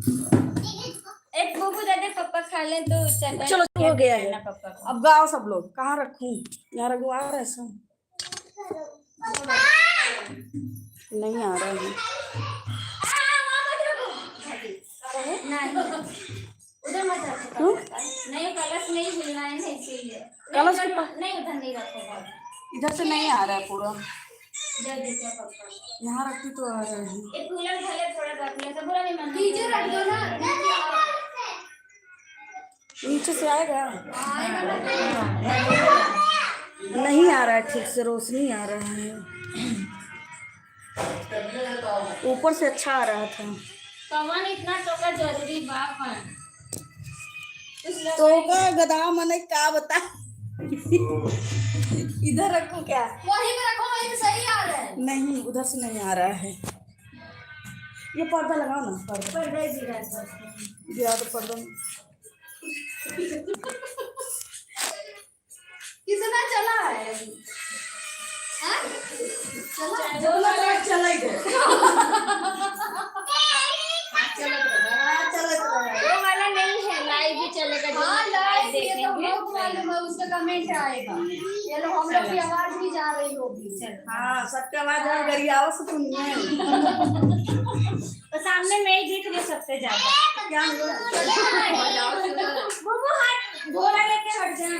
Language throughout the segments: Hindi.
एक बुबू दे दे, पापा खा ले तो चलो हो गया है। पापा को। अब गाओ सब लोग। कहाँ रखूं? यहाँ रखूं? आ रहा है सब? नहीं आ रहा है। उधर मत रखो। नहीं कलश नहीं हिलना है ना, इसीलिए कलश नहीं उधर नहीं रखो। इधर से नहीं आ रहा है पूरा। पापा यहाँ रखती तो आ रहा है। एक कूलर भले थोड़ा रख ले, बुरा नहीं मानना। नीचे रख दो ना। नीचे से आएगा? नहीं आ रहा है ठीक से, रोशनी आ रहा है। ऊपर से अच्छा आ रहा था। कवन इतना टोका जरूरी बाप है। टोका गधा मने क्या बता। इधर रखूं क्या? वहीं पे रखो, वहीं पे सही आ रहा है। नहीं उधर से नहीं आ रहा है। ये पर्दा लगाओ ना। पर्दा ही गिरा तो पर्दा। कितना चला है? चला ही गया। वो वाला नहीं है, लाइव भी चलेगा। हाँ लाइव ये तो बहुत मालूम है, उसका कमेंट आएगा। ये लो हम लोग की आवाज भी जा रही होगी। हाँ सबकी आवाज गरियाओ से सुनिए। तो सामने में ही दिख रही सबसे ज्यादा। क्या घोड़ा लेके हट जाए।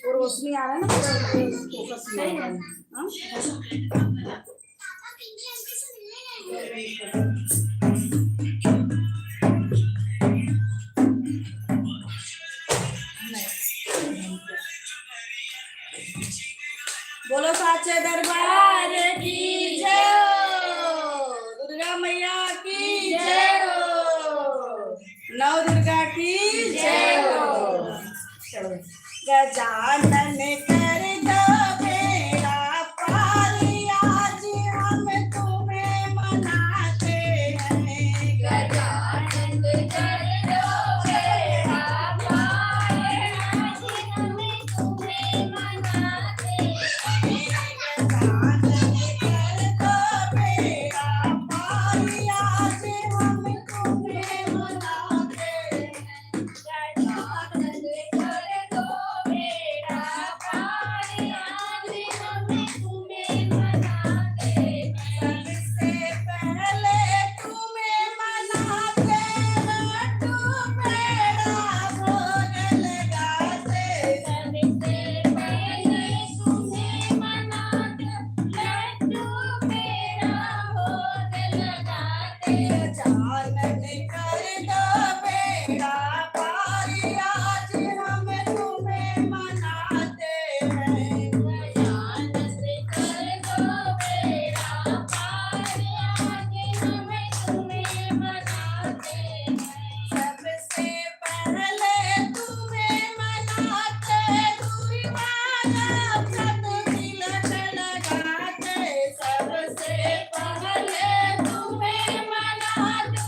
वो रोशनी आ रहा है ना, फोकस नहीं आ रहा है। बोलो साचे दरबार की जय हो, दुर्गा मैया की जय हो, नौ दुर्गा की जय हो। गजानन कर दो बेड़ा पार, आज हम तुम्हें मनाते हैं। गजानन कर दो बेड़ा पार, आज हम तुम्हें मनाते हैं। गजानन कर दो बेड़ा पार, आज हम तुम्हें मनाते हैं। गजानन कर दो बेड़ा पार, आज हम तुम्हें मनाते हैं। सबसे पहले तुम्हें मनाते हैं, तुम बेड़ा भोग लगाते। सबसे पहले तुम्हें मनाते हैं, तुम बेड़ा भोग लगाते। गजानन कर दो बेड़ा पार, आज हम तुम्हें मनाते हैं। गजानन कर दो बेड़ा पार, आज हम तुम्हें मनाते हैं। सबसे पहले तुम्हें मनाते, गुरुवारा व्रत तिलक लगाते। सबसे पहले तुम्हें मनाते,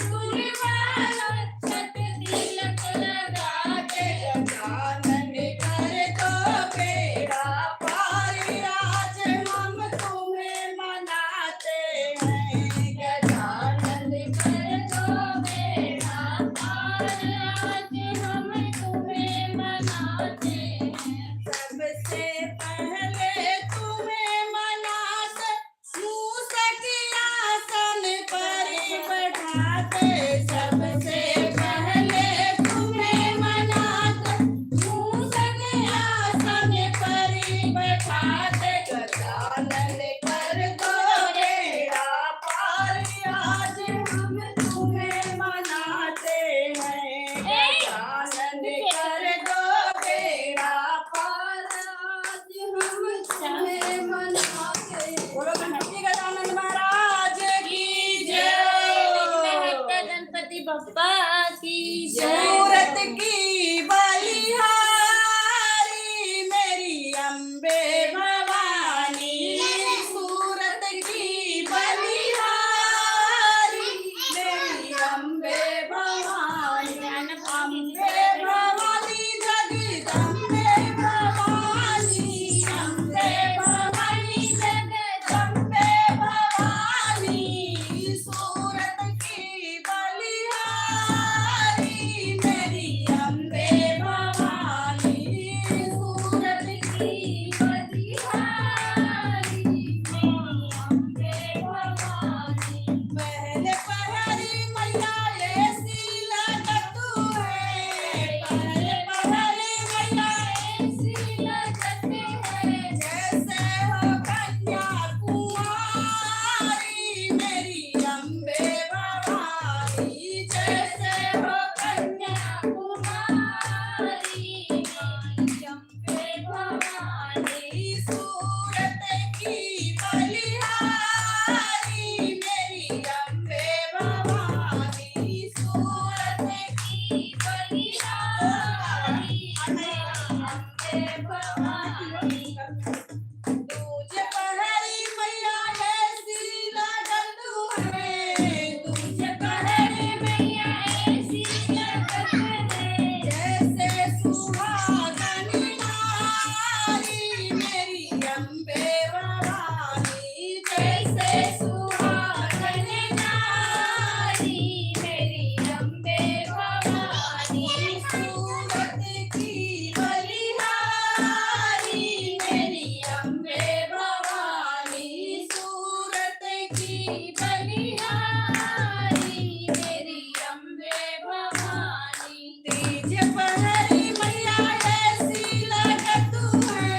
गुरुवारा व्रत तिलक लगाते। गजानन कर दो बेड़ा पार, आज हम तुम्हें मनाते हैं। गजानन कर दो बेड़ा पार, आज हम तुम्हें मनाते हैं। सबसे पहले तुम्हें मनाते, मूसा की आसन पर बैठाते। सबसे पहले तुम्हें मनाते, मूसा के आसन पर बैठाते। गजानन कर दो बेड़ा पार, आज हम तुम्हें मनाते हैं। गजानन कर दो बेड़ा पार, आज हम तुम्हें मनाते हैं। बोलो गणपति गजानन महाराज की जय। की बलिहारी मेरी अम्बे भवानी। तीज पहरी मैया ऐसी लगत है,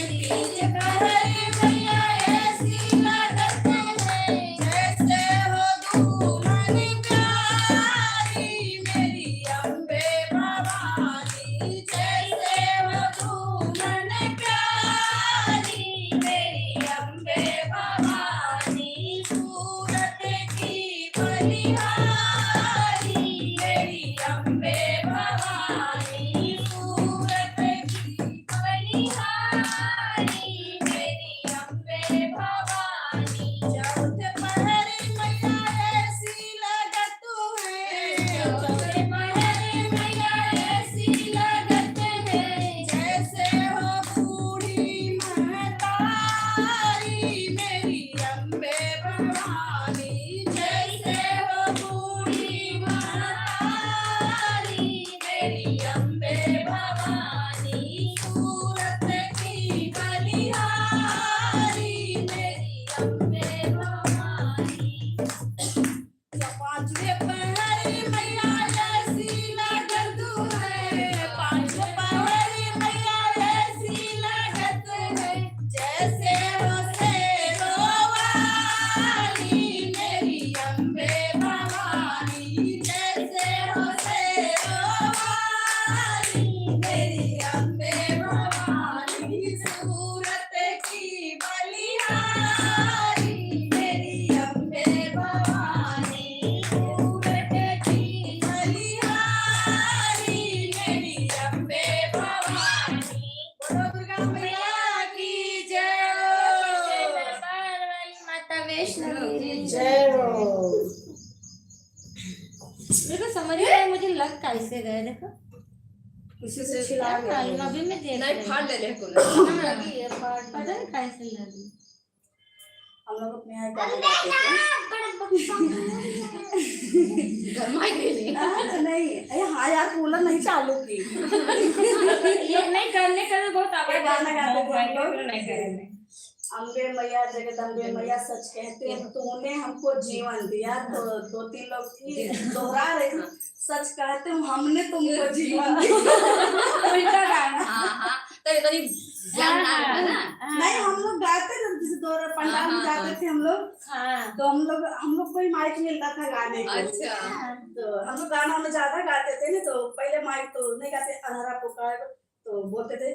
तीज पहरी मैया ऐसी लगत है, जैसे हो दूल्हन प्यारी मेरी अम्बे भवानी, जैसे हो दूल्हन प्यारी मेरी अम्बे भवानी। सूरत की बलिहारी मेरी अम्बे भवानी, सूरत की बलिहारी मेरी अम्बे भवानी। चौथ पहरी मैया ऐसी लगत है, चौथ पहरी मैया ऐसी लगत है, जैसे हो बूढ़ी महतारी मेरी अम्बे भवानी, जैसे हो बूढ़ी महतारी मेरी अम्बे भवानी। सूरत की बलिहारी मेरी अम्बे भवानी। पांचवे पहरी मैया ऐसी लगत है, पांचवे पहरी मैया ऐसी लगत है, जैसे हो शेरोवाली मेरी अम्बे भवानी, जैसे हो शेरोवाली मेरी अम्बे भवानी। सूरत की बलिहारी मेरी अम्बे भवानी, सूरत की बलिहारी मेरी अम्बे भवानी। बोलो दुर्गा मैया की जय हो। दरबार वाली माता वैष्णो देवी जय हो। देखो समझ में आया, मुझे लग कैसे गए देखो। किसी से छिला गया मालूम अभी मैं देख नहीं रही फाड़ हूँ। ले ले को लगी है फाड़ पता नहीं कैसे लगी। हम लोग अपने यहाँ गाना गाते थे। गरमाई गई नहीं अरे हाँ यार कूलर नहीं चालू की। ये नहीं करने का तो बहुत आवाज गाना गाते थे हम लोग। नहीं करेंगे। अम्बे मैया जगदम्बे मैया सच कहते हैं तूने हमको जीवन दिया। तो दो तीन लोग थी दोहरा रहे थे, सच कहते हूँ हमने तुमको जीवन दिया। उल्टा गाना। हां हां तो इतनी ज्ञान ना है ना। नहीं हम लोग गाते थे जैसे दो पंडाल में जाते थे हम लोग, हाँ तो हम लोग कोई माइक मिलता था गाने को। अच्छा तो हम लोग गाना में ज्यादा गाते थे ना, तो पहले माइक तो नहीं गाते, अनहरा पुकार तो बोलते थे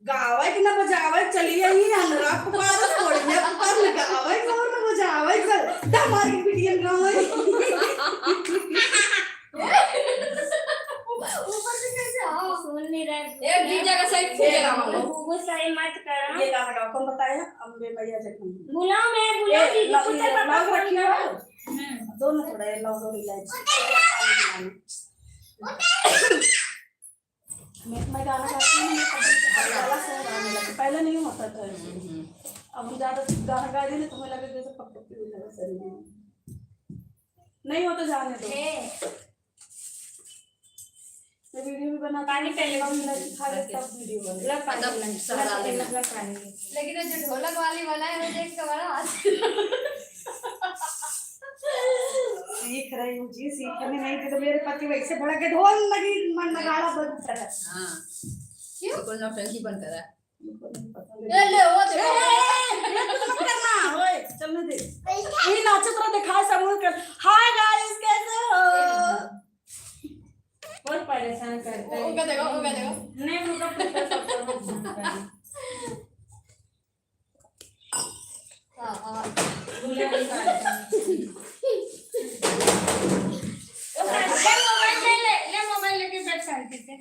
गावे कि ना बजावे चलिए ही अनहरा पुकार थोड़िया पुकार गावे और ना बजावे कर हमारी बिटियन गावे। ऊपर से कैसे हाँ सुन नहीं रहे। एक डीजे का सही फूलेगा हम लोग। वो सही मत करो। ये गाना गाओ, कौन बताया? अम्बे मैया जगदम्बे। बुलाओ मैं बुलाओ ये दीदी को चल पापा लौंग रखी हो? हम्म। दोनों थोड़ा ये लौंग और इलायची। मैं गाना गाती हूँ, गला से गाने लगे, पहले नहीं होता था। अब हम ज्यादा गाना गा देंगे तुम्हें लगे जैसे पकपकी भी लगा शरीर में। नहीं हो तो जाने दो। मैं वीडियो भी बना पानी पहले हम इलायची खा ले तब वीडियो बना। लग पानी मतलब लग सब डाल देना। लग पानी। लेकिन वो जो ढोलक वाली बनाए वो देख के बड़ा हंसी। सीख रही हूँ जी, सीखने नहीं थे तो मेरे पति वैसे भड़के ढोल लगी मन नगाड़ा बंद कर। हां क्यों कोई नौटंकी बन कर रहा है। ले ले वो देखो मत करना ओए चलने दे। ये नाचो तो दिखा सबूत कर। हाय गाइस कैसे हो? बहुत परेशान करता है। ओके देखो नहीं मुझे पता सब हाँ हाँ बुला नहीं पाता। ले मोबाइल लेके बैठ सकते थे।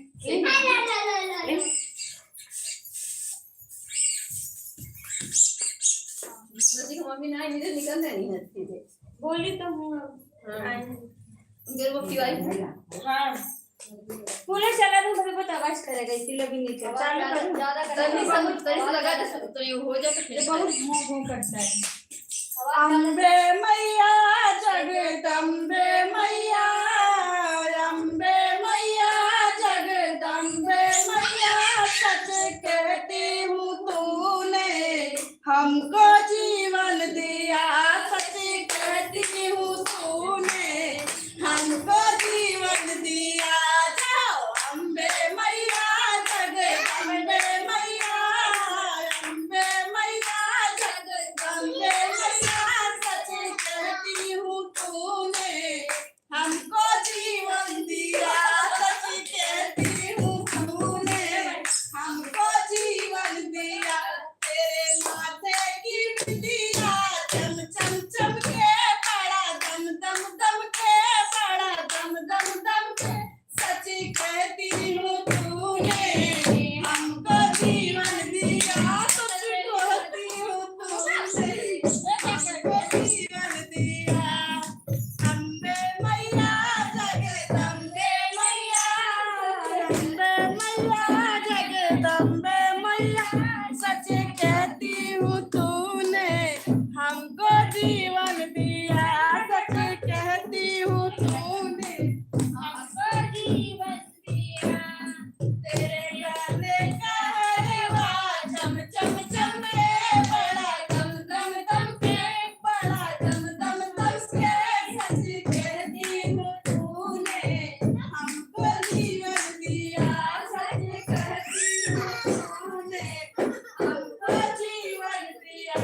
नदी को मम्मी ना इधर निकलने नहीं हंसती थी। बोली तो हूँ। उनके वो पिवाई हाँ कूलर चला तो थोड़ी बहुत आवाज करेगा इसीलिए भी नहीं चल चालू करूँ ज्यादा तभी सब तरी से लगा दे तो ये हो जाए तो फिर बहुत घूम घूम करता है। अम्बे मैया जगदम्बे मैया, अम्बे मैया जगदम्बे मैया, सच कहती हूँ तूने हमको जीवन दिया, सच जीवन दिया सच कहती हूँ तूने हमको जीवन दिया तेरे गाने का हवा चम चम चम रे बड़ा दम दम दम के बड़ा दम दम दम के सच कहती हूँ तूने हमको जीवन दिया सच कहती हूँ तूने हमको जीवन दिया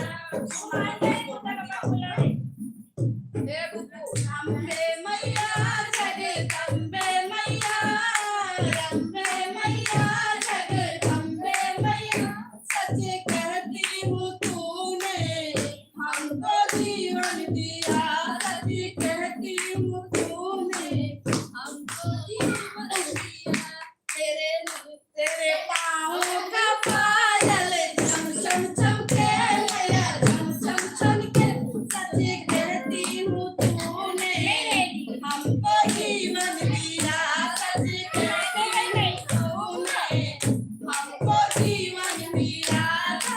अम्बे मैया जगदम्बे मैया अम्बे मैया जगदम्बे मैया सच कहती हूँ तूने हमको जीवन दिया सच कहती हूँ तूने हमको जीवन दिया तेरे पाँव का पायल चम चम चम के नया चम चम चम के सच कहती हूँ तूने हमको जीवन दिया सच कहती हूँ तूने हमको जीवन दिया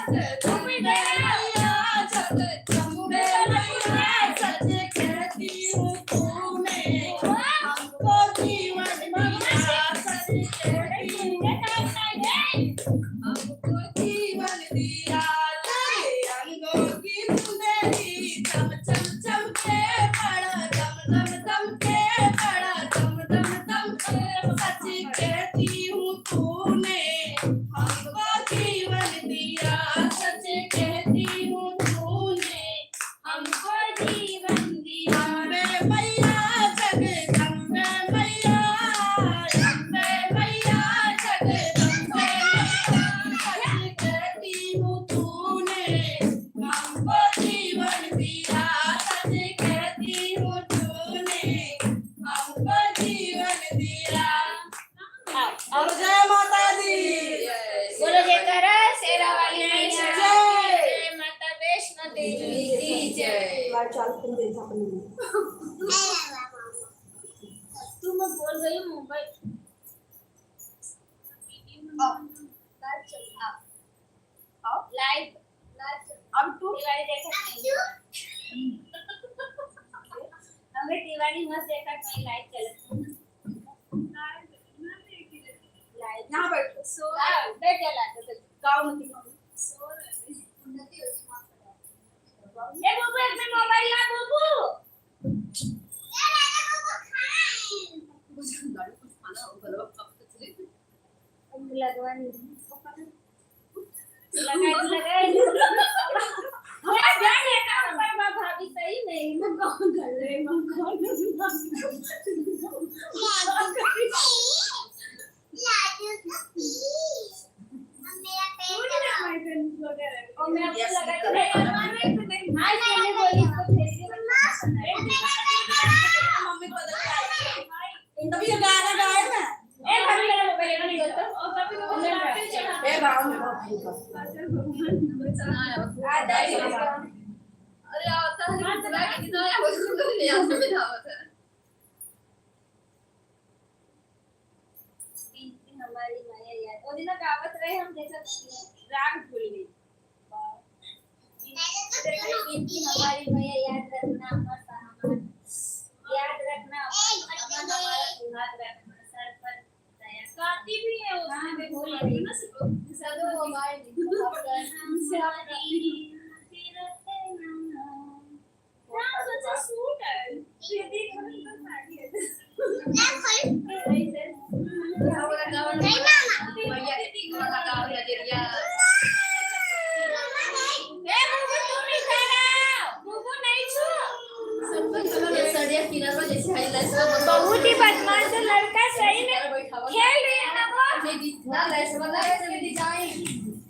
जगदम्बे मैया जगदम्बे मैया सच कहती हूँ तूने हमको जीवन दिया सच कहती हूँ हमको जीवन दिया तेरे अंगों की सुंदरी चम चम चम के बड़ा दम दम दम के बड़ा दम दम दम के सच कहती हूँ तूने हमको जीवन दिया सच कहती हूँ तूने हमको जीवन दिया अम्बे मैया जगदम्बे मैया अम्बे मैया जगदम्बे सच कहती हूँ तूने हमको जीवन दिया सच कहती हूँ तूने हमको जीवन दिया और जय माता दी बोलो जयकारा शेरा वाली मैया जय। जय माता वैष्णो देवी की जय तुम बोल रही हो मुंबई लाइव अब तू दिवाली देखत नहीं हमें दिवाली मस्त देखत नहीं लाइव चलत लाइव यहाँ बैठ बैठ चला गाँव में ये बुबू एक में मोबाइल ला बुबू लगवान लगाई थोड़ा ध्यान देता हूँ पर भाभी सही नहीं मैं कौन कर रही हूँ कौन और मैं आपको लगा तो आज मैंने बोली इसको मम्मी को तभी ये गाना गाए ना ए भाभी मेरा मोबाइल लेना नहीं होता ए गाँव में अरे आता है कितना कितना वो सुंदर नहीं आता मेरा होता है हमारी माया याद और दिन गावत रहे हम देखा राग भूल गई हमारी मैया याद रखना हमारा याद रखना हमारा हाथ रखना सर पर दया गाती भी है उसमें भी भूल गई ना सब वो हमारे सूट है ये देख हम तो साड़ी है वाला गाँव में भैया के तीन वाला गाँव नजरिया ए बुबू तुम ही खाना बुबू नहीं छू ये सड़िया किनारे पर जैसे हाईलाइट बहुत ही बदमाश है लड़का सही में खेल रही है ना वो ना लाइट वाला है डिजाइन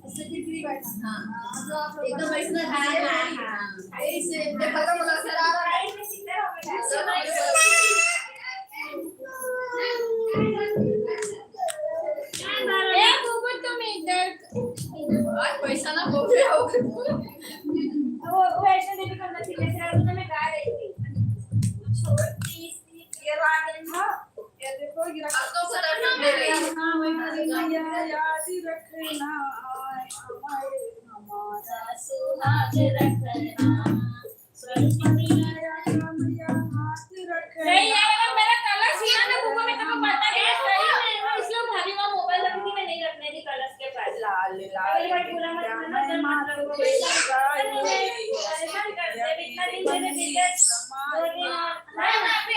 उससे कितनी बैठा हां एकदम ऐसा हां ऐसे खत्म हो सर आ रहा है ए बुबू तुम इधर आज पैसा ना बोल रहे हो वो वैसे देवी करना थी लेकिन आज मैं गा रही थी छोटी सी ये राग था ये देखो ये अब तो सर ना मेरे मैया याद रखना हमारे हमारा सुहाग रखना नहीं यार मेरा कलर सीना ना बुक में तो पता है सही में इसलिए भाभी का मोबाइल रखी थी मैं नहीं रखने दी कलर्स के पास लाल अगली बार पूरा मत करना जब मत रखो परेशान कर दे इतना दिन मैंने भेजा 2 दिन ना ना पे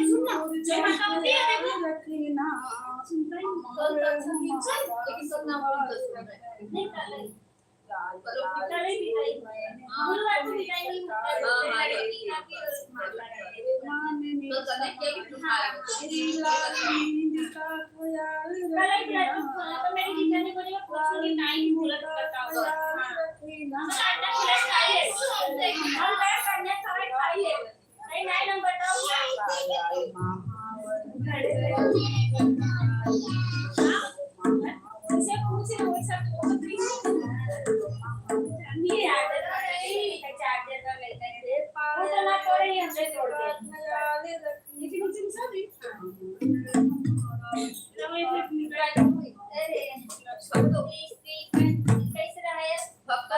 सुन ना जो बताऊंगी देखो रखना लेकिन सब ना नहीं कलर कलर भी नहीं गुरुवार को दिखाएंगे तो करने के लिए तुम्हारा कलर तो मेरी टीचर ने बोली पूछूंगी टाइम पूरा बताओ आटा खिला खाइए और मैं करने खाइए नहीं नहीं नंबर बताऊंगा उनसे पूछ लो वो सब नहीं याद नहीं चार्जर का लेते हैं वो तो ना करे हमसे छोड़ दे लेकिन उनसे सब कैसे रहा है भक्त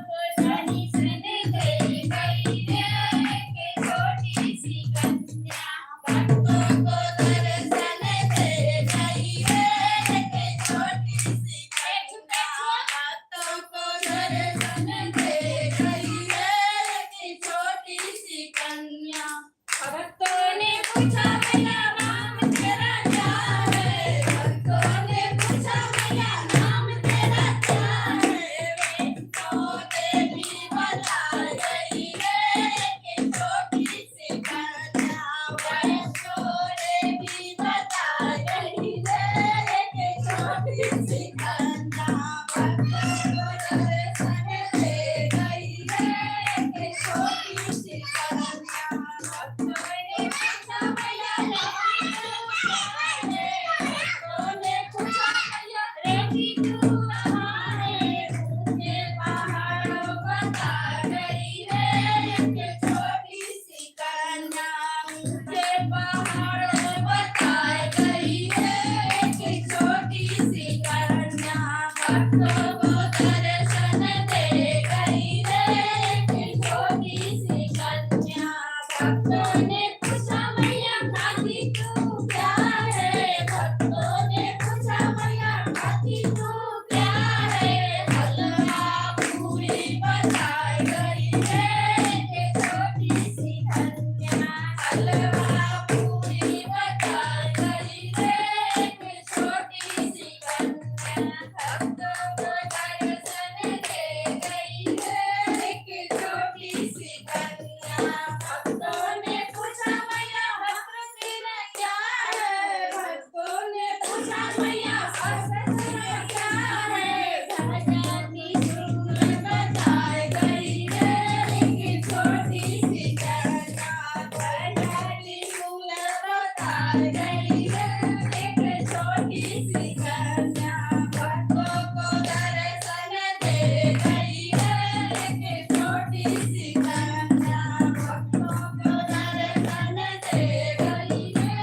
को जानी सुने गई गई रे के छोटी सी कन्या भक्त को दर्शन दे गई रे के छोटी सी कन्या भक्त को दर्शन दे गई रे के छोटी सी कन्या भक्तों ने पूछा मेरा नाम तेरा क्या है भक्तों ने पूछा मेरा नाम तेरा क्या है वे तो देवी बता गई रे कि छोटी सी कन्या वे तो देवी बता गई रे कि छोटी सी कन्या भक्तों को दर्शन दे गई रे कि छोटी सी कन्या भक्तों ने पूछा मैया ने पूछा मैया रेखी तू कहाँ है मुझे पहाड़ों बता गई रे कि छोटी सी कन्या मुझे पहाड़ों बता गई रे कि छोटी सी कन्या भक्तों को दर्शन दे गई रे कि छोटी सी कन्या भक्तों ने पूछा मैया खाती तू क्या है भक्तों ने पूछा मैया खाती तू क्या है हलवा पूरी बताई गई रे कि छोटी सी कन्या हलवा पूरी बताई गई रे कि छोटी सी कन्या भक्तों को दर्शन दे गई रे कि छोटी सी कन्या भक्तों ने पूछा मैया वस्त्र तेरा क्या है भक्तों ने पूछा मैया वस्त्र तेरा क्या है ध्वजा की धूल बताई गई रे कि छोटी सी कन्या ध्वजा की धूल बताई गई रे कि छोटी सी कन्या भक्तों को दर्शन दे गई रे कि छोटी सी कन्या भक्तों को दर्शन दे गई रे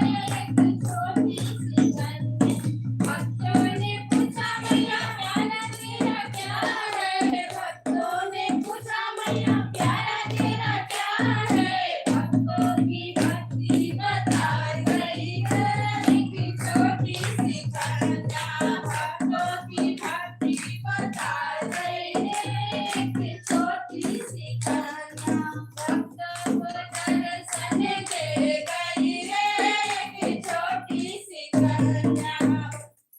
कि छोटी सी कन्या भक्तों ने पूछा मैया प्यारा तेरा क्या है भक्तों ने पूछा मैया प्यारा तेरा क्या है भक्तों की भक्ति बताई गई रे कि छोटी सी कन्या भक्तों की भक्ति बताई गई रे कि छोटी सी कन्या भक्तों को दर्शन दे गई रे कि छोटी सी कन्या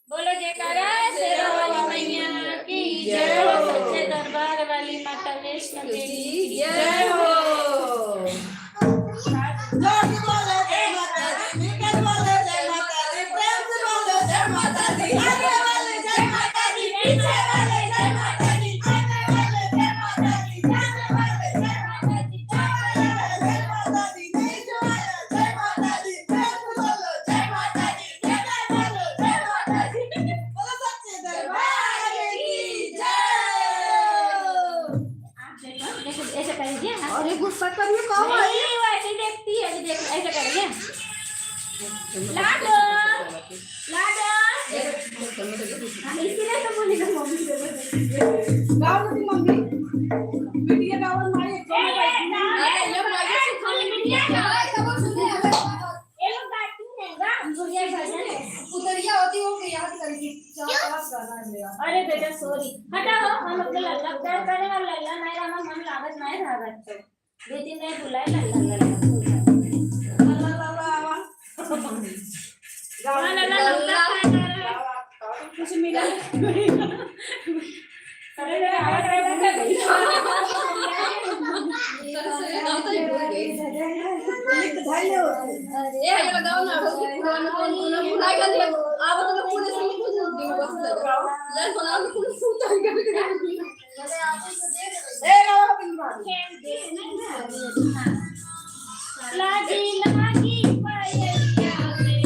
बोलो जयकारा शेरा वाली मैया की जय हो सच्चे दरबार वाली माता वैष्णो देवी की जय हो जोर से बोलो जय माता दी निकल बोलो जय माता दी प्रेम से बोलो जय माता दी आगे वाले जय माता दी पीछे वाले जय माता दी आगे वाले जय माता दी जाने वाले जय माता दी जाने वाले जय माता दी नहीं जो आया जय माता दी प्रेम से बोलो जय माता दी जय बोलो जय माता दी बोलो सच्चे दरबार की जय देखो ऐसे करिए हाँ अरे गुस्सा करिए कौन नहीं वो ऐसे देखती है देख ऐसे करिए लाडो लाडो इसीलिए तो बोली ना मम्मी गाँव की मम्मी बिटिया गाँव में मारी ए सॉरी हटाओ हम अपने लल्ला प्यार करने वाला लल्ला नहीं रहा मन लागत नहीं रहा बच्चों दो तीन नहीं बुलाए लल्ला लल्ला लल्ला कुछ मिला अरे मेरा आवाज ड्राइवर का गई ये है बताओ ना कौन भुला गए आप तो पूरे से कुछ दिन बस ले बना के कुछ सूता ही कर लागी लागी पायलिया में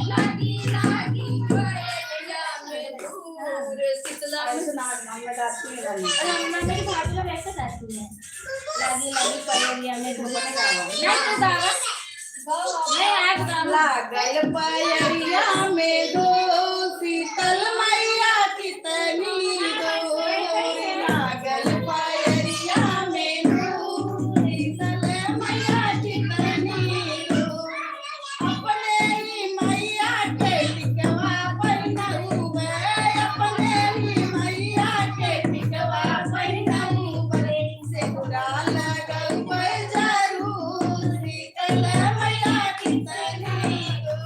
लागी लागी पायलिया में दूर शीतला मेरी भाभी लोग ऐसे करती है लागी लागी पायलिया में धूप में गावा नहीं तो गावा नहीं आज गावा लागल पायलिया में दो शीतल मैया कितनी दो लागल पायलिया में दो शीतल मैया कितनी दो अपने ही मैया के टिकवा पहिनऊ अपने ही मैया के टिकवा पहिनऊ से बुरा लगल जरूर शीतल मैया कितनी दो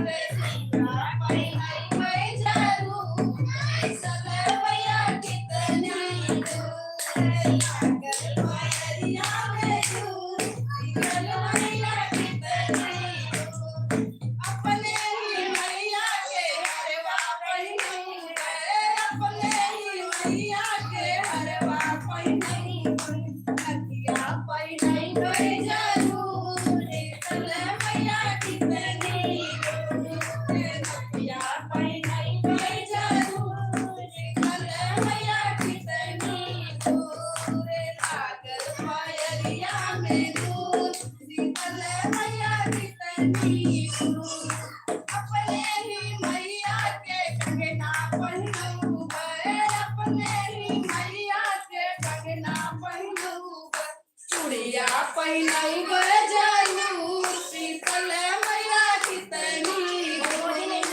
रे सीता पहिनऊ जरूर शीतल मैया कितनी दो लागल पायलिया में दो शीतल मैया कितनी दो अपने ही मैया के हरवा पहिनऊ अपने ही मैया के हरवा पहिनऊ अतिया पहिनऊ जरूर शीतल मैया कितनी दो अतिया पहिनऊ जरूर शीतल मैया कितनी दो लागल पायलिया में दूर शीतल मैया कितनी दो अपने ही मैया के कंगना पहिनऊ अपने ही मैया के कंगना पहिनऊ चूड़िया पहिनऊ जरूर शीतल मैया कितनी दो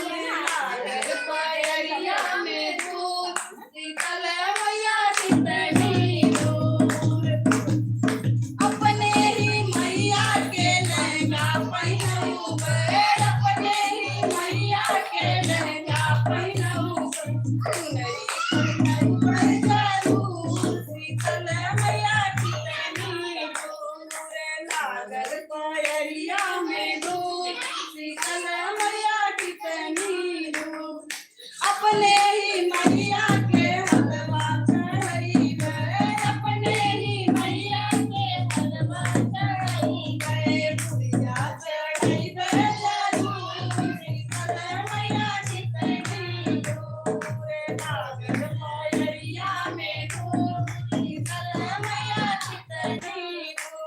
लागल पायलिया में दूर शीतल मैया कितनी दो अपने ही मैया के लहंगा पहिनऊ अपने ही मैया के लहंगा पहिनऊ चुनरी पहिनऊ जरूर शीतल मैया कितनी दो लागल पायलिया में दो शीतल मैया कितनी दो अपने ही मैया के हलवा चढ़ाइबे अपने ही मैया के हलवा चढ़ाइबे पूजा चढ़ाइबे जरूर शीतल मैया कितनी दो लागल पायलिया में दो शीतल मैया कितनी दो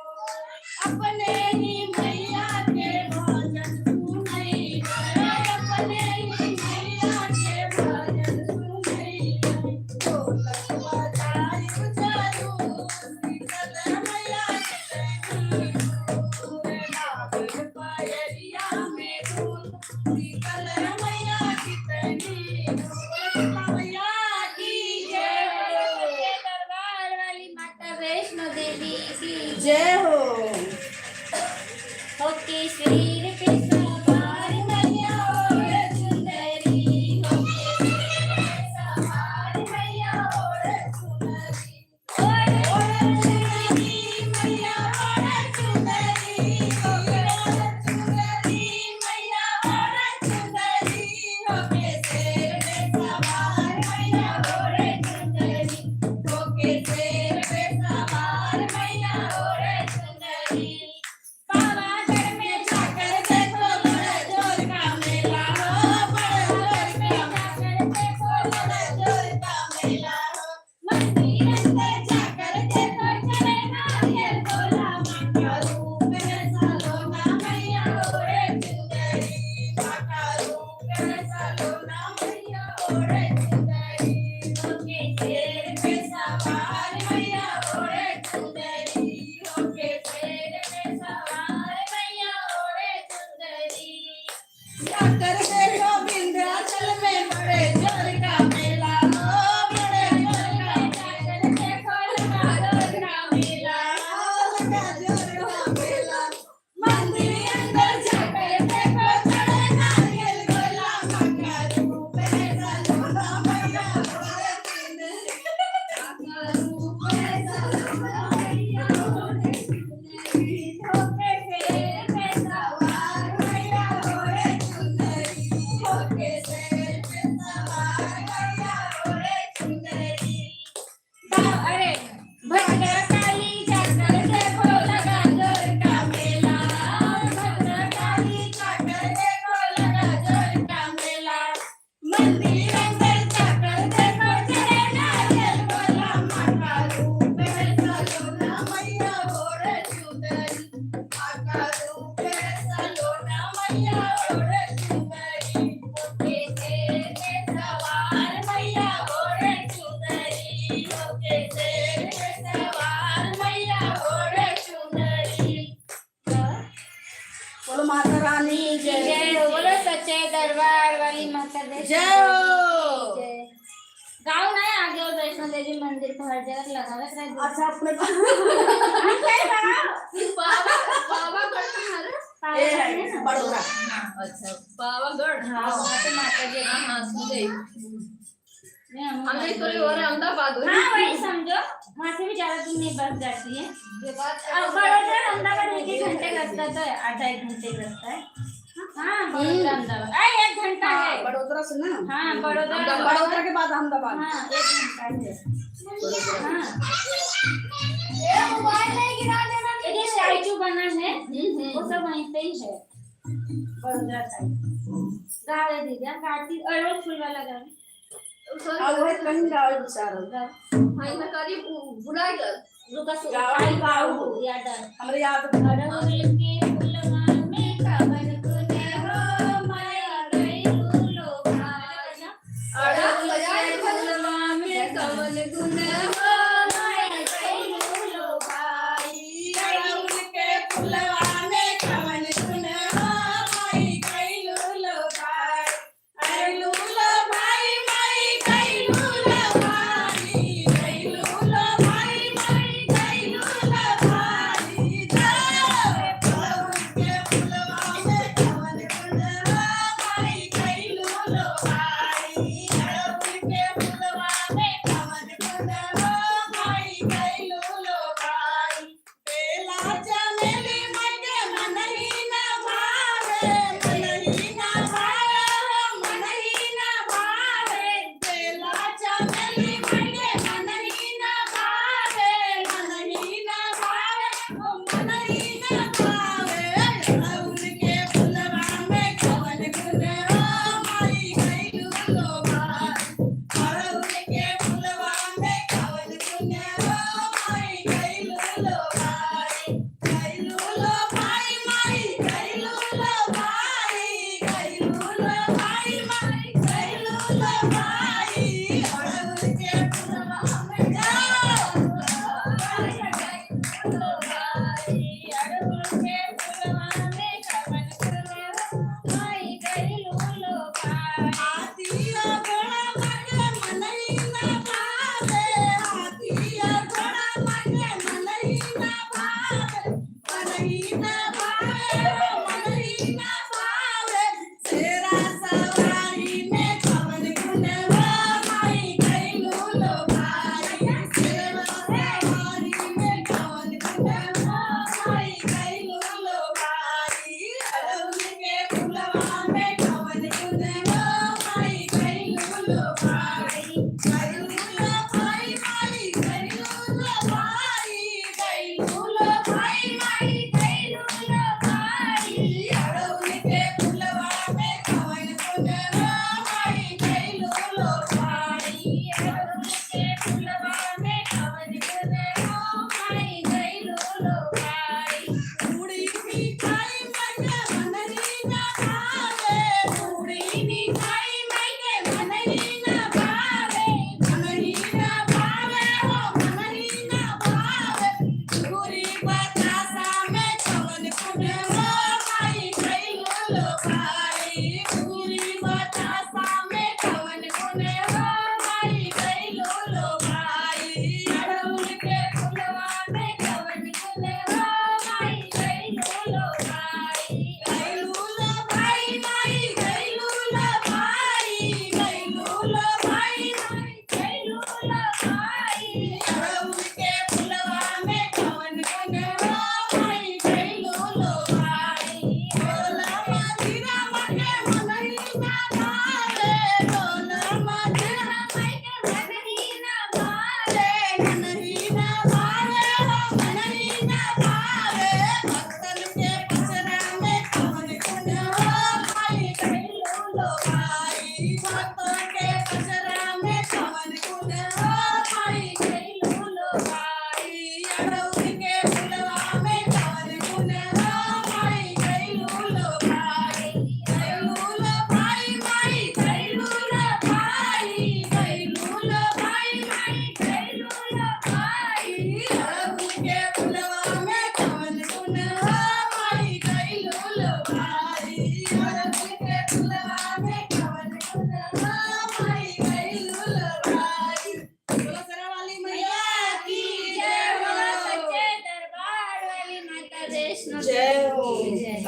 अपने ही मैया के भजन सुनैबे अपने ही मैया के भजन सुनैबे ढोलक बजाइब जरूर शीतल मैया कितनी दो लागल पायलिया में दूर शीतल मैया कितनी दो मैया की जय दरबार वाली माता वैष्णो देवी की जय हो होके शरीर पे सवार मैया और सुंदरी होके शरीर पे सवार मैया और सुंदरी और सुंदरी मैया और सुंदरी होके सुंदरी मैया और सुंदरी होके शेर पे सवार मैया और सुंदरी होके शेर पे सवार मैया और सुंदरी पावागढ़ में जाकर देखो बड़ा जोर का मेला हो बड़ा जोर का जाकर देखो बड़ा जोर का मेला हो रूप ऐसा लोना मैया ओढ़े चुनरी होके शेर पे सवार मैया ओढ़े चुनरी होके शेर पे सवार मैया ओढ़े चुनरी। अरे भद्रकाली जाकर देखो लगा जोर का मेला भद्रकाली जाकर देखो लगा जोर का मेला मंदिर अंदर जाकर देखो चले नारियल वाला माता रूप ऐसा लोना मैया ओढ़े चुनरी माता रूप ऐसा लोना मैया ओढ़े चुनरी होके शेर पे सवार मैया ओढ़े चुनरी होके शेर पे सवार मैया ओढ़े चुनरी। बोलो माता रानी की जय हो, बोलो सच्चे दरबार वाली माता दी जय हो। जय। गाँव नहीं आगे और वैष्णो देवी मंदिर को हर जगह लगावे अच्छा अपने ये है बड़ोरा। अच्छा पावागढ़ हाँ वहाँ पे माता जी हाँ हाँ सुन गई हमने थोड़ी और अहमदाबाद हुई हाँ वही समझो वहाँ से भी ज्यादा दूर नहीं बस जाती है। ये बात अब बड़ोदरा अहमदाबाद 1 घंटे का रास्ता तो है, आधा 1 घंटे का रास्ता है। हाँ बड़ोदरा अहमदाबाद 1 घंटा है। बड़ोदरा से ना हाँ बड़ोदरा बड़ोदरा के बाद अहमदाबाद। हाँ 1 घंटा है। हाँ ये मोबाइल नहीं गिरा देना ये जो स्टैचू बना है वो सब वहीं पे ही है बड़ोदरा साइड। गाँव है दीदी कार्तिक अरवल फूल वाला गाँव अब है कहीं गाँव बेचारा हां मैं करी भुला गया रुका गाँव गाँव याद है हमरे याद अरवल के फूलवा में कमल गुने हो माया गई फूलो भाई अड़ल बजाए फुलवा में कमल गुन हो माया गई फूलो भाई अड़हुल के फुलवा में कमल गुन हो माई कैलू लो भाई अरलू लो भाई माई कैलू लो भाई कैलू लो भाई माई कैलू लो भाई जय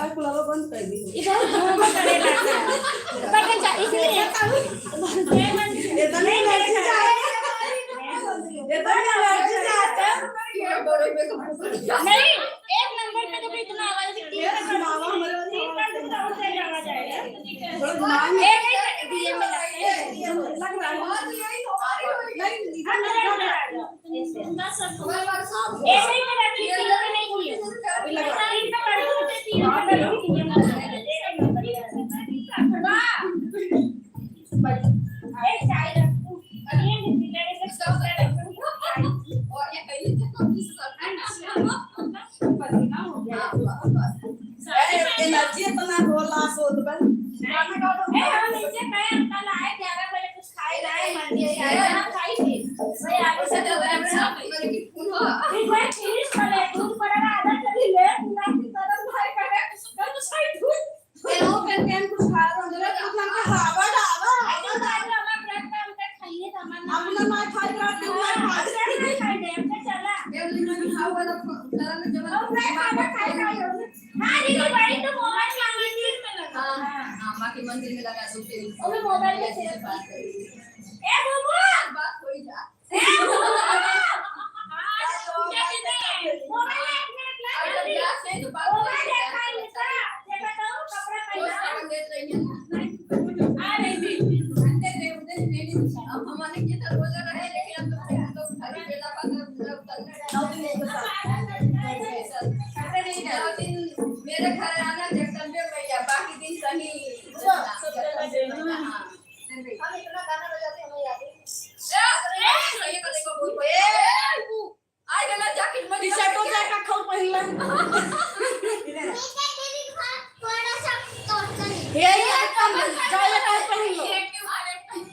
आज कुलावा बंद कर दी ये बहुत धूम करे लगता है बट जा इसलिए इतनी एनर्जी चाहता है नहीं एक नंबर पे तो इतना आवाज दिखती है मामा हमारे आवाज आएगा मान एक डीएम में लगता है लग रहा है एक ही में रखी तीन पे नहीं की अभी लग रहा है तीन पे कर दो तीन पे कर एक चाय रखो ये निकले के सब और ये कहीं से तो पसीना हो गया एनर्जी इतना होला सोच बन हम नीचे गए कल आए 11 बजे कुछ खाए लाए मंदिर आए हम खाई थी भाई आगे से तो मैं चीज पड़े दूध पड़ा आधा चली ले ना की तरफ भाई करे कर तो साइड दूध ये वो पेन कुछ खा रहा हूं जरा कुछ हमका हवा डावा जो आज हमारा ब्रेक टाइम तक खाइए सामान अपना मां खाई रात में नहीं खाई दे हमने चला ये लिखना खाओ वाला जरा में जब और मैं खाना खाई हां दीदी बड़ी तो मोबाइल मंदिर में लगा हां मां के मंदिर में लगा दो फिर और मोबाइल में से बात करें ए बुबू बात हो जा ए बुबू क्या कहते हैं मोबाइल एक मिनट अगर ला क्या से तो बात मोबाइल खाई लेता ये बताओ कपड़ा पहना देख रही है आ रही थी अंदर में उधर नहीं अब हमारे के तो रोजा रहे लेकिन हम तो खाली बेला पाकर मेरे घर आना जगदम्बे मैया बाकी दिन सही हम इतना गाना बजाते हमें याद है ये कले को बोल आई गला जैकेट में टी-शर्ट हो जाए का खोल पहिला ये कम जाए का पहिलो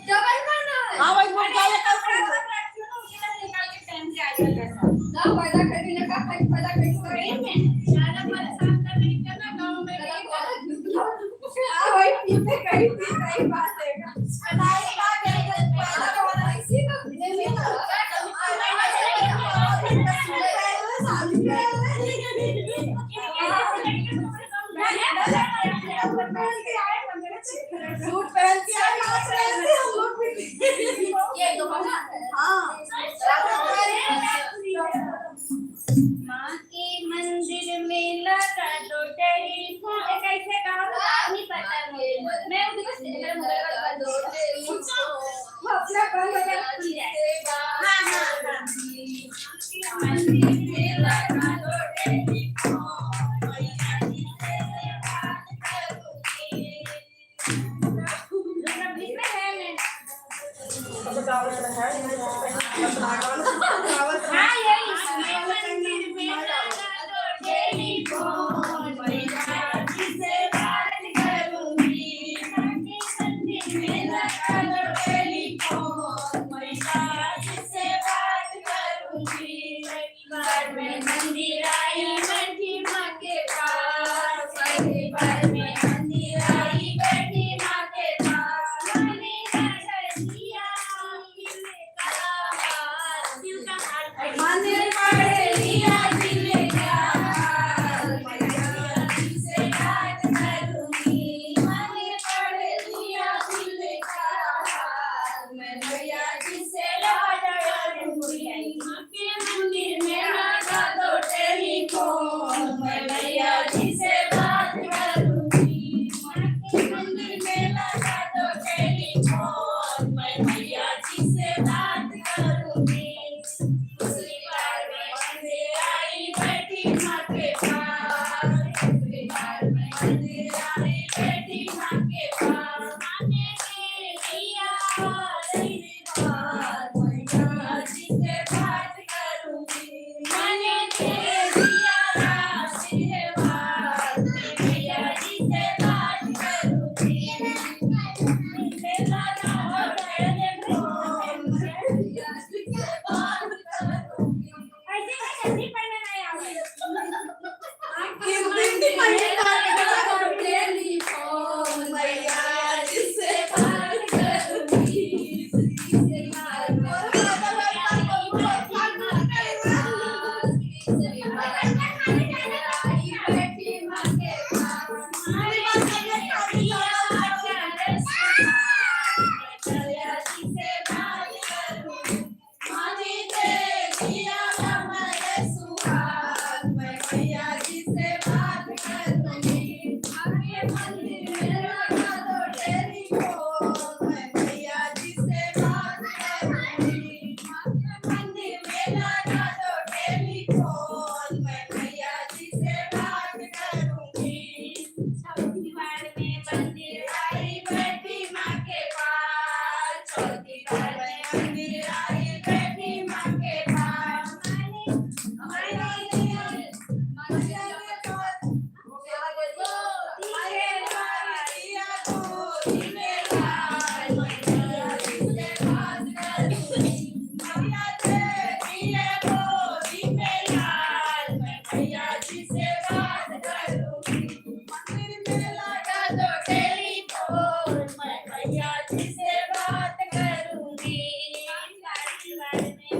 डबल करना हां भाई वो जाए का पहिलो निकाल के टाइम से आ जाएगा ना पैदा करने का पैदा करने ज्यादा परेशान करने करना गांव में भाई पीते कहीं बात है अनाई का पैदा वाला इसी का नहीं सूट पहन के आए हम लोग भी ये तो बना हां माँ के मंदिर में लगा दो टेलीफोन कैसे गाओ नहीं पता मुझे मैं उसको मेरा मोबाइल का दो टेलीफोन अपना कौन बजा खुल जाए हाँ हाँ हाँ मंदिर में लगा दो टेलीफोन हाँ यही मंदिर में लगा दो टेलीफोन जिसे बात करूंगी मंदिर में लगा दो टेलीफोन जिसे बात करूंगी बार में मंदिर आई बैठी माँ के पास पहली बार में मंदिर आई बैठी माँ के पास मैंने दर्शन दिया दिल का हाल मंदिर पढ़े लिया दिल का हाल जिसे बात करूंगी मैंने पढ़ लिया दिल का हाल मैं भैया जिसे लौट करूंगी के मंदिर में लगा दो टेलीफोन मैं भैया जिसे बात करूंगी के मंदिर में लगा दो टेलीफोन मैं भैया जिसे बात करूंगी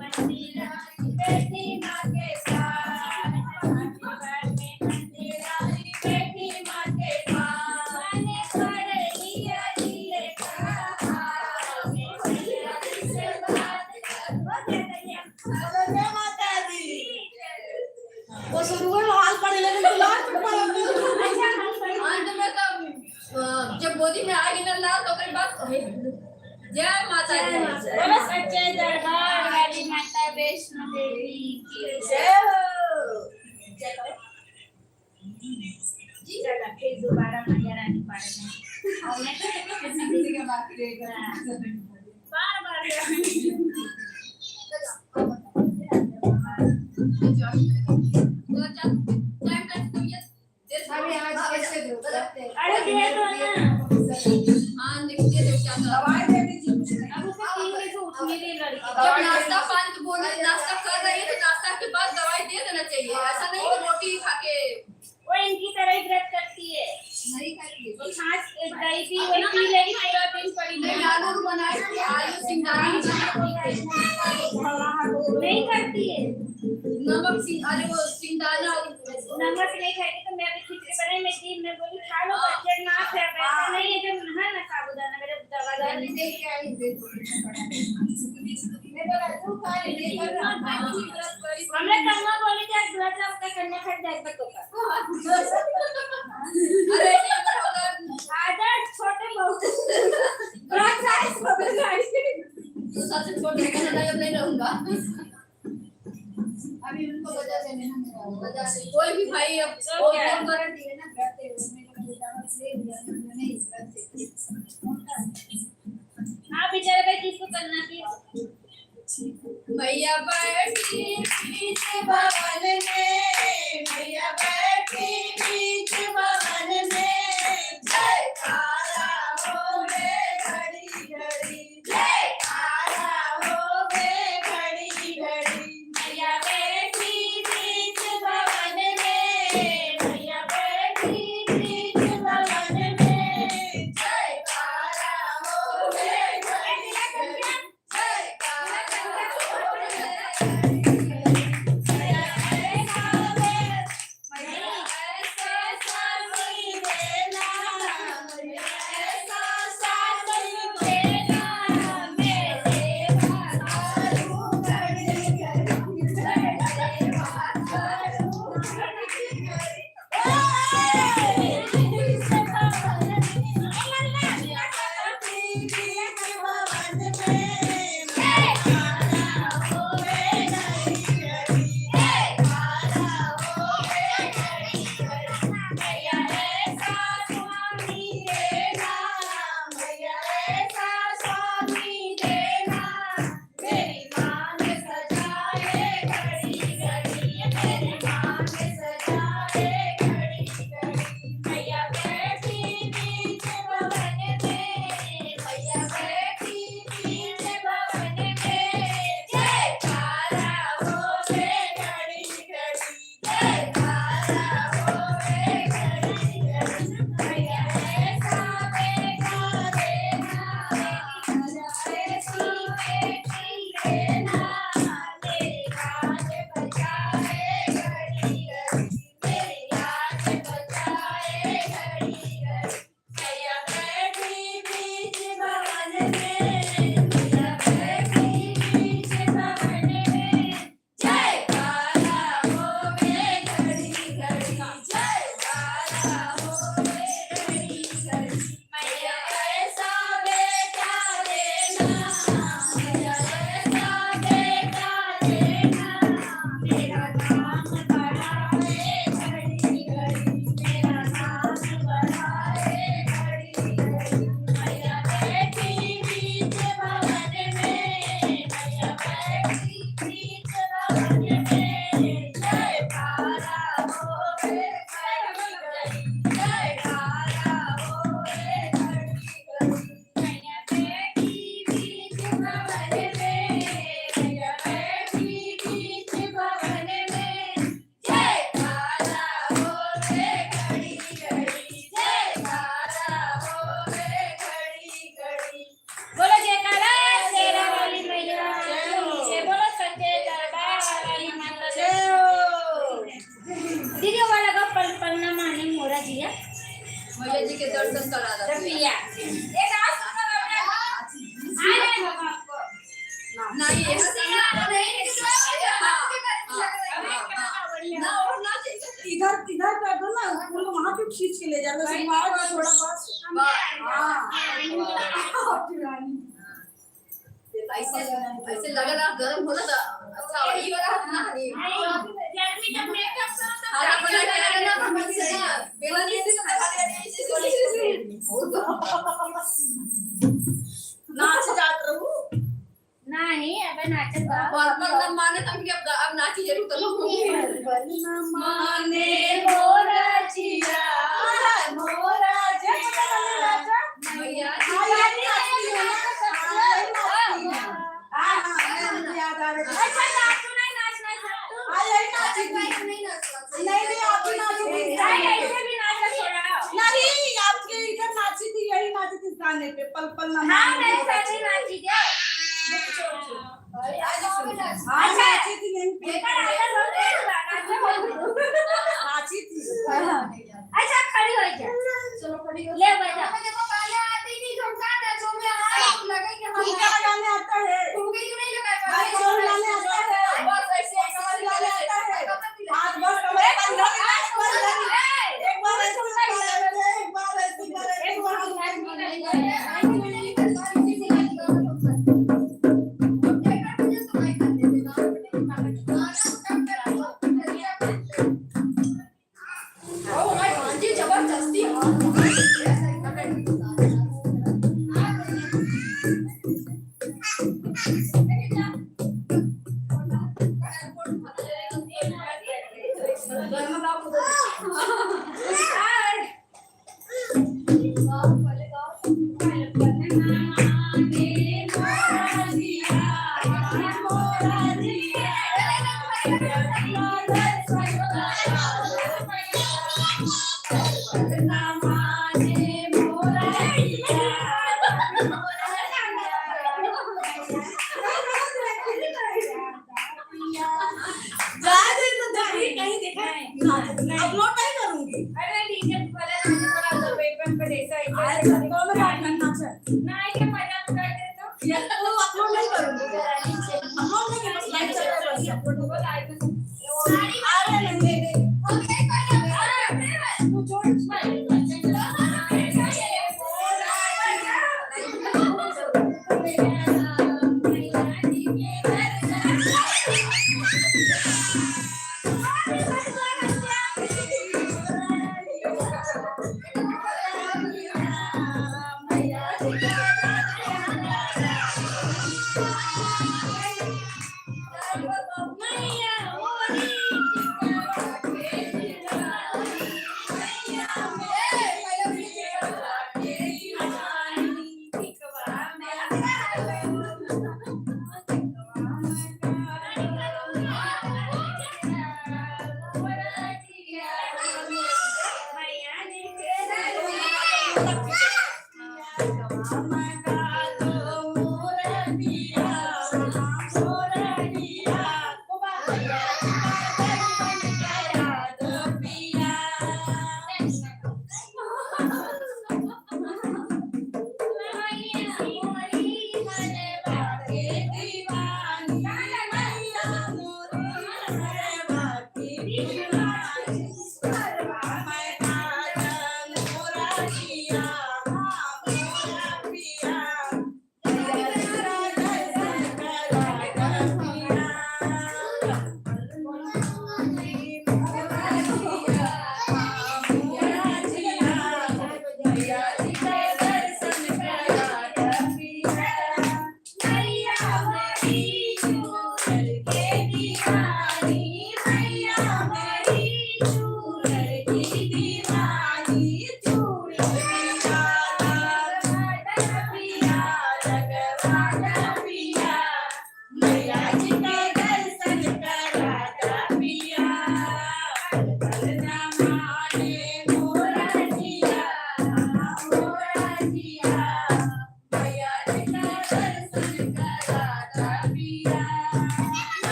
मंदिर बैठी माँ के साथ हैप्पी बर्थडे मंदिरा बैठी माँ के साथ मैंने कर लिया दिल का हार भैया से बात कर वो क्या करिए जय माता दी। वो शुरू में हाल पड़े लेकिन तू लास्ट में पड़ा अच्छा हाल पर अंत में तो जब गोदी में आएगी ना लाल तो कहीं बात जय माता दी। बोलो सच्चे दरबार वाली माता वैष्णो देवी की जय हो। जय करो। चलो फिर दोबारा मैया रानी पढ़ना किसी के बात करेगा बार बार अरे आज कैसे दो अरे दे दो ना हाँ देखिए दो क्या दवाई दे दीजिए मुझे। अब उसे 3 बजे से उठने नहीं लड़की जब नाश्ता पानी तो बोल नाश्ता कर रही है तो नाश्ता के बाद दवाई दे देना चाहिए ऐसा नहीं कि रोटी खा के वो इनकी तरह ही व्रत करती है नहीं खाती तो छाछ दही भी वही पी लेगी पूरा दिन पड़ी मैं आलू बनाई थी आलू सिंगारा नहीं करती है नमक सिंग अरे वो सिंगारा नमक नहीं खाएगी तो मैं अभी खिचड़ी बनाई मैं दिन में बोली खा लो बच्चे ना खा वैसा नहीं है जब है ना साबूदाना मेरे दवा डाली दे के आई दे मैं तो तू खा ले कर हमने कम्मा बोली कि आज व्रत आपका करने खट जाए तो अरे आदर छोटे बहुत व्रत साइज बबल गाड़ी तो सबसे छोटे का जब नहीं रहूंगा अभी उनको बजा देने ना मेरा बजा दे कोई भी भाई अब वो फोन कर दिए ना करते उसमें तो मुझे दावत दे दिया नहीं करते हाँ बेचारे भाई किसको करना थी भैया बैठी बीच भवन में भैया बैठी बीच भवन में जयकारा हो रे घड़ी घड़ी जयकारा हो रे घड़ी घड़ी भैया बैठी बीच भवन में भैया बैठी बीच भवन में जयकारा हो रे घड़ी घड़ी जयकारा के ले जाओ सिलवाओ थोड़ा बस हाँ ऐसे ऐसे लगा ना गरम होना था अच्छा वही वाला ना नहीं गर्मी जब मेकअप करो तो हरा बना के लगा ना हम से बेला नहीं से नाच जात रहूं नहीं अबे नाटक मतलब माने तब कि अब नाची जरूर तो लोग माने मोरा जिया मोरा भैया याद आ रही अच्छा नाचो नहीं नाचना चाहते यही नाची थी नहीं नाचना नहीं आपकी नाची थी ऐसे भी नाचा थोड़ा नहीं आपके इधर नाची थी यही नाची थी गाने पे पल पल ना हाँ मेरे साथ ही नाची थी हाँ नाची थी यही पे बेटा नाचा नाची थी अच्छा खड़ी हो जा चलो खड़ी हो ले बेटा देखो पहले आती थी झुमका नाचो में हाथ लगे कि हम झुमका लगाने आता है ठुमके क्यों नहीं लगाए भाई जोर लगाने आता है बस ऐसे कमर लगाने आता है हाथ बस कमर पर एक बार ऐसे करे एक बार ऐसे करे एक बार ओ माय गॉड जी जबरदस्ती कहीं देखा अपलोड नहीं करूंगी अरे डीजे वाला थोड़ा सा वेपन पे ऐसा आज सबको में बात करना है नहीं के मजाक कर दे तो ये तो अपलोड नहीं करूंगी अपलोड नहीं करूंगी लाइव चल रहा है वो लाइव अरे नहीं तू छोड़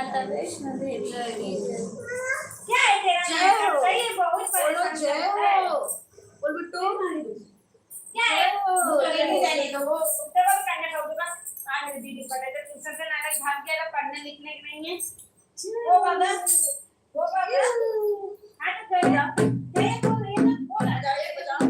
माता वैष्णो देवी की जय। क्या है तेरा नाम? सही है, बहुत परेशान करता है। बोल बिट्टू क्या है वो? ये नहीं जाने दो वो उत्तर को करने का होगा। मेरी दीदी पढ़े थे ट्यूशन से नाटक भाग गया, पढ़ने लिखने की नहीं है। वो बाबा हाँ तो चल जाओ। ये बोल आ जाओ, ये बताओ।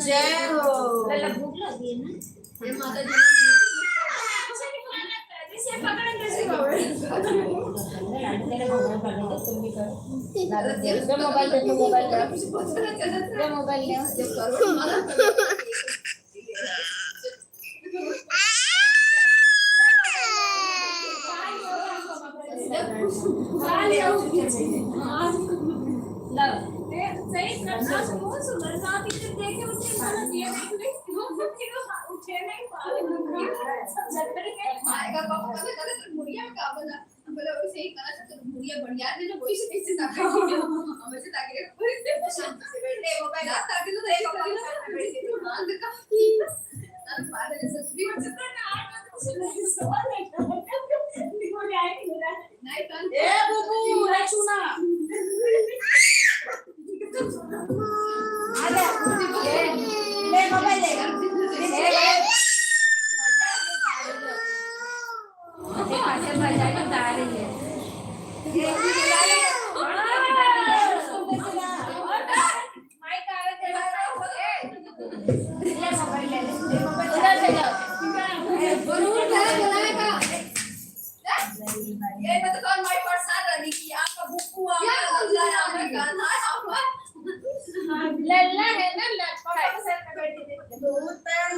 जय हो। भूख लगी है ना? ये माता जी मोबाइल सही करना बहुत सुंदर था। पीछे देखे उठे खाना दिया नहीं उठे नहीं आएगा पापा का करे तो मुड़िया का बोला बोला वैसे ही करा तो मुड़िया बढ़िया है ना वही से कैसे ताके हमें से ताके शांत से बैठे मोबाइल ताके तो एक पापा बैठे हां देखा अब बात है सब भी बचता ना नहीं सवाल है निको जाए नहीं कान ए बुबू रे सुना ले मोबाइल ले पासे बजा के गा रही है। माइक आ रहा है ले मोबाइल ले उधर से जाओ ये मतलब कौन माई परेशान रहनी की आपका बुक्कू क्या बोल रहा है हमें गाना लल्ला है ना लटका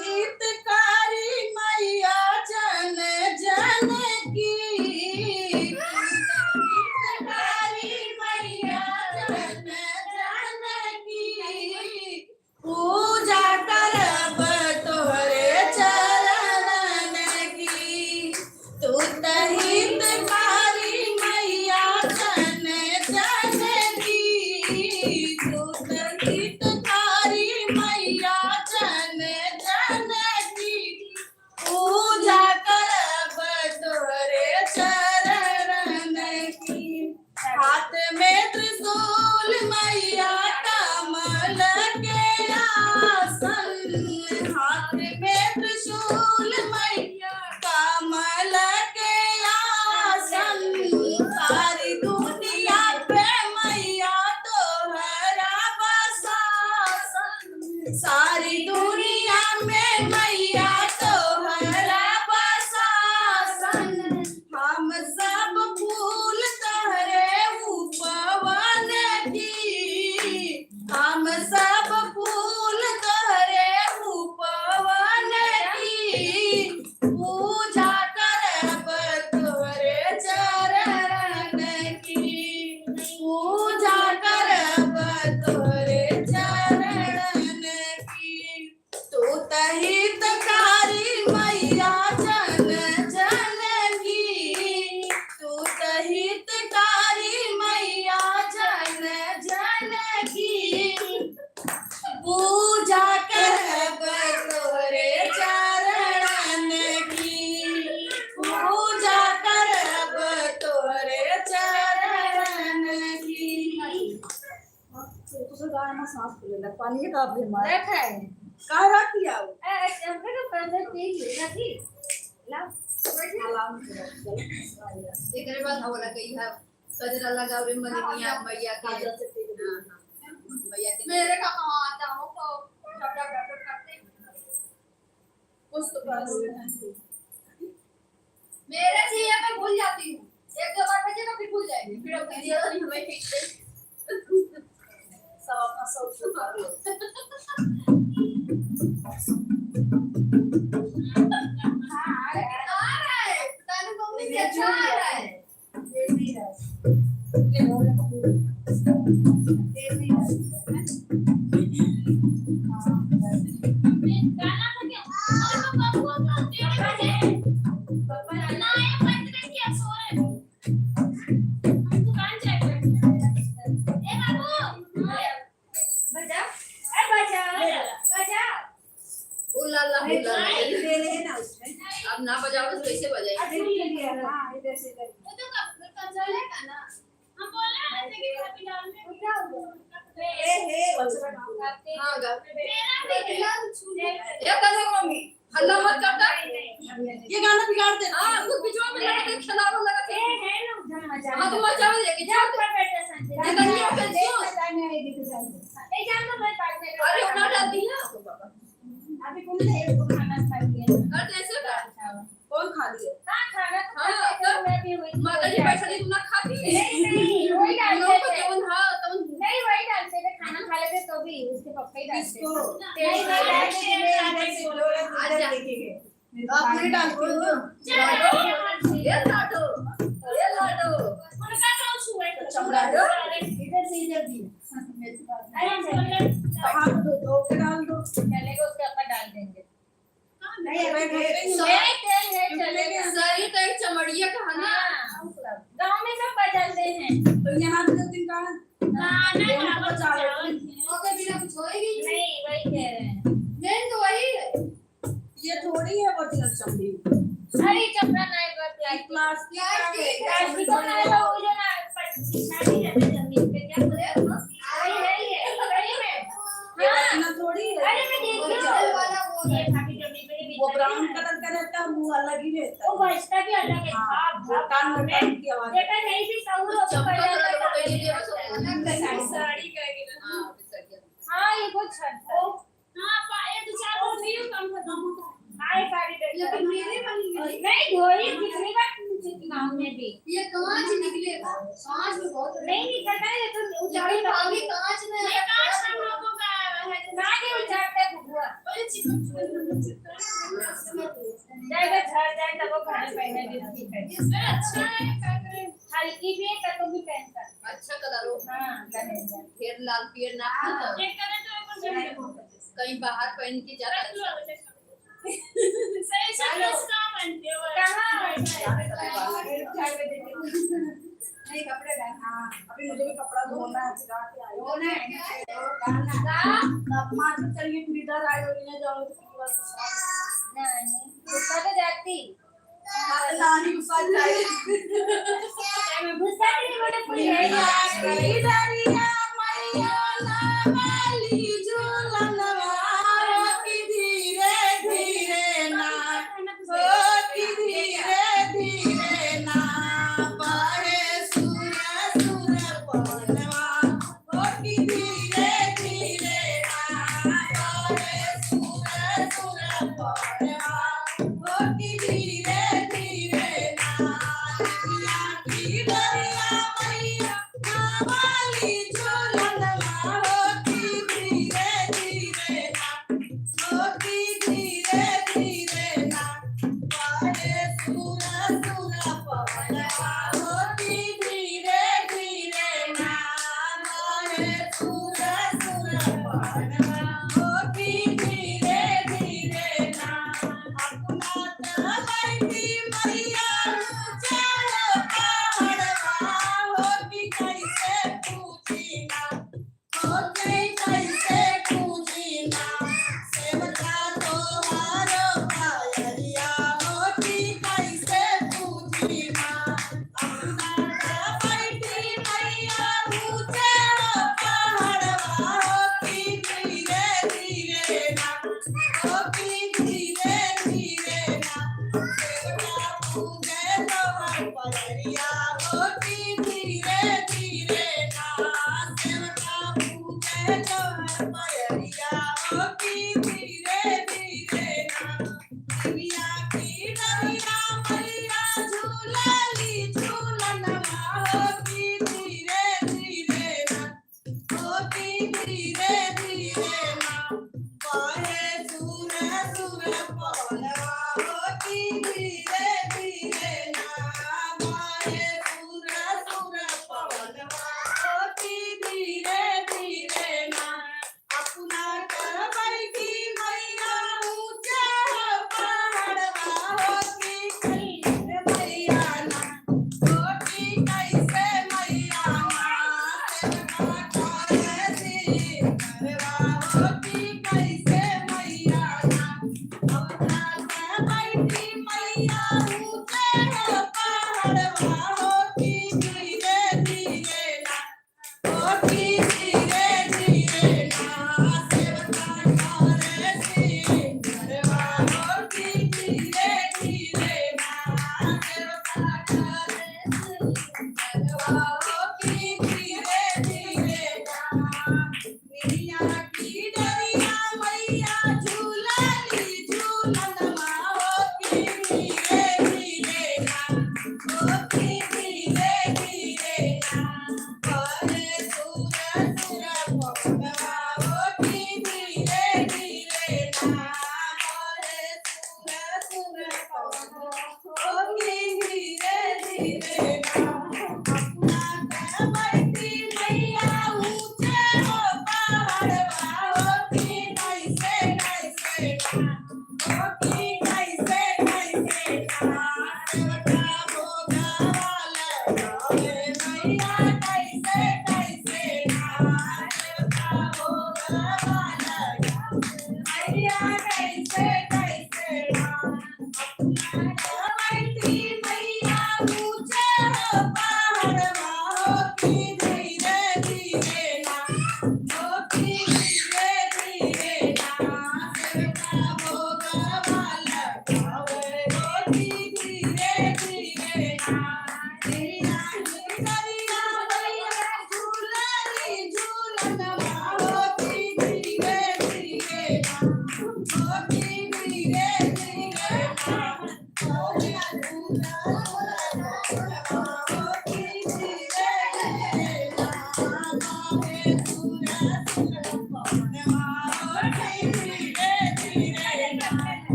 हितकारी मैया जन जन की हितकारी मैया जन जन की पूजा कर आसन, हाथ में त्रिशूल मैया कमल के आसन, सारी दुनिया पे मैया तोहरा बसासन, सारी दुनिया में मैया तोहरा बसासन, हम सब फूल तोहरे उपवन की, हम सब फूल तोहरे उपवन की, पूजा करब तोहरे चरण की, पूजा करब तोहरे चरण की, तू तहितकारी मैया जन जन की, तू तहितकारी मैया जन जन की, पूजा करब तोरे चरण की, पूजा करब तोरे चरण की। तुझे गाना सांस फूले लग पानी का भी मार रखा है का रख दिया वो हमने तो पंद्रह पी रखी ला सलाम एकरे बाद हमरा गई है सजरा लगाव रे मनिया मैया के मैया के मेरे का कहां आता हूं तो कपड़ा कपड़ा करते कुछ तो कर मेरे चाहिए मैं भूल जाती हूं एक दो बार बजे तो फिर भूल जाएंगे फिर अब दिया तो हमें ठीक से सब अपना सब शुरू कर लो आ रहा है पता नहीं कौन से अच्छा आ रहा है देर नहीं है ये बोल देर नहीं है गाना था क्या अरे बाबू का डेढ़ बजे पापा ना आए पंद्रह क्या सो रहे हो हम दुकान जाएंगे ए बाबू बजा ए बजा बजा उल्ला दे रहे ना उसमें अब ना बजाओ तो कैसे बजाएंगे हां इधर से इधर वो तो कब चलेगा ना हम बोले ना कि हैप्पी डाल में क्या हुआ हे बच्चा काम करते हां गा मेरा भी ये कर मम्मी हल्ला मत करता ये गाना बिगाड़ दे हां कुछ बीच में लगा के खिलाओ लगा के है ना उधर मजा हां तो मचाओ लेके जा जाओ ऊपर बैठे संजय ये कहीं पे क्यों ए जान तो मैं बात में अरे उठा डालती है तो बाबा अभी कौन है इसको खाना खाइए कर कैसे कर कौन खा लिया हां खाना तो हाँ, खाते हैं, मैं भी हुई माता जी पैसा दी तुमने खाती नहीं वही डालते लोग को थे जवन हां तुम नहीं वही डालते थे खाना खा लेते तो भी उसके पप्पा ही डालते किसको नहीं वही डालते थे आप नहीं डालते हो ये लाडो उनका तो छुए तो चमड़ा दो इधर से इधर भी अरे बोले कहाँ दो के डाल दो चलेगा उसके ऊपर डाल देंगे नहीं अबे नहीं तेल है चलेगा सही तो एक चमड़िया का है ना गांव में सब बदलते हैं तो यहाँ पे 2-3 का गाना दोनों को चावल ओके बिना कुछ होएगी नहीं वही कह रहे हैं मेन तो वही है ये थोड़ी है ओरिजिनल चमड़ी अरे चपड़ा नहीं कर प्लास्टिक प्लास्टिक प्लास्टिक को ना वो जो ना शादी रहते जमीन पे क्या बोले वही है ये सही में ये ओरिजिनल थोड़ी है अरे मैं देख रही हूँ वाला वो ये खाकी जमीन पे भी वो ब्राउन कलर का रहता है मुंह अलग ही रहता वो बजता भी अलग है हाँ वो कान में कान की आवाज बेटा नहीं भी सऊर हो चंपा पहले कलर का अलग पहले है। ये साड़ी कहेगी ना हां हाँ ये बहुत छटता है हां पाए दो चार और भी कम खत्म हाँ ये साड़ी लेकिन मेरे वाली नहीं धोई कितनी बार गाँव में भी ये कांच निकलेगा कांच में बहुत नहीं निकलता है ये तो उजाड़ी उजाड़ी आगे कांच में ये कांच हम लोगों का है ना के उजाड़ता है बुआ बोले चिकन जाएगा झड़ जाए तब वो घर में पहने भी ठीक है इसमें अच्छा है हल्की भी है तो भी पहनता अच्छा कलर हो हाँ लगेगा फिर लाल पियर ना हो एक करे तो कहीं बाहर पहन के जाता है सही से काम बनते हो कहाँ नहीं कपड़े डाल हाँ अभी मुझे भी कपड़ा धोना है सिला के आई धोना है कहना अब मार के चलिए फिर इधर आए और इन्हें जाओ नहीं गुस्सा तो जाती नानी गुस्सा जाए गुस्सा नहीं बोले पूरी है इधरिया मैया ना वाली झूलन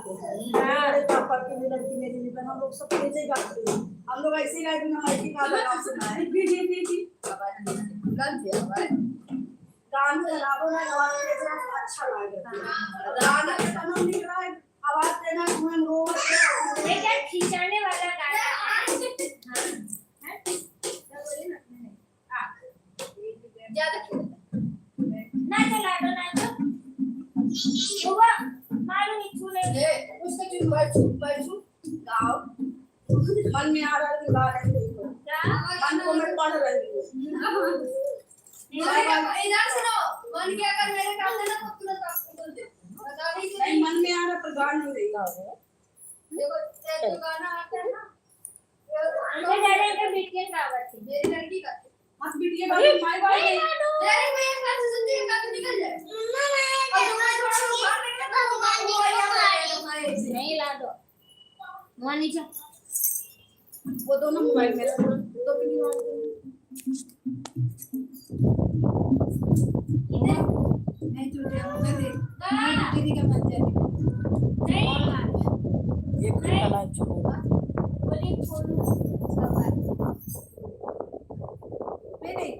को मेरे पापा की भी लड़की मेरी भी बहन हम लोग सब तेज ही गाते हैं हम लोग ऐसे ही गाते हैं माइक का गाना सुनाए जी गन दिया भाई गान खराब ना आवाज तेज अच्छा लगेगा गाना के तनो निक रहा है आवाज देना हम रो ये क्या खिंचाने वाला गाना है ज्यादा खेल ना चला दो ना तो हुआ मारो नहीं छूने ये उसका चुन बैठू गाओ मन में आ रहा है गा रहे हो मन को मैं पढ़ रही हूँ इधर सुनो मन क्या कर मेरे काम देना तो तुरंत आपको बोल दे बता नहीं नहीं मन में आ रहा पर गा नहीं रही देखो तेरे जो गाना आता है ना अंदर डाले का बिटिया का आवाज थी मेरी लड़की का मत बिटिया गाली माय बाय अरे मैं एक बार से सुनती है तो निकल जाए और तुम्हारा थोड़ा बाहर निकलता है वो तुम्हारे नहीं ला दो वहां नीचे वो दोनों मोबाइल में तो कितनी बार नहीं टूटे मुझे दे दीदी का बच्चा नहीं एक कला छोड़ बोली छोड़ नहीं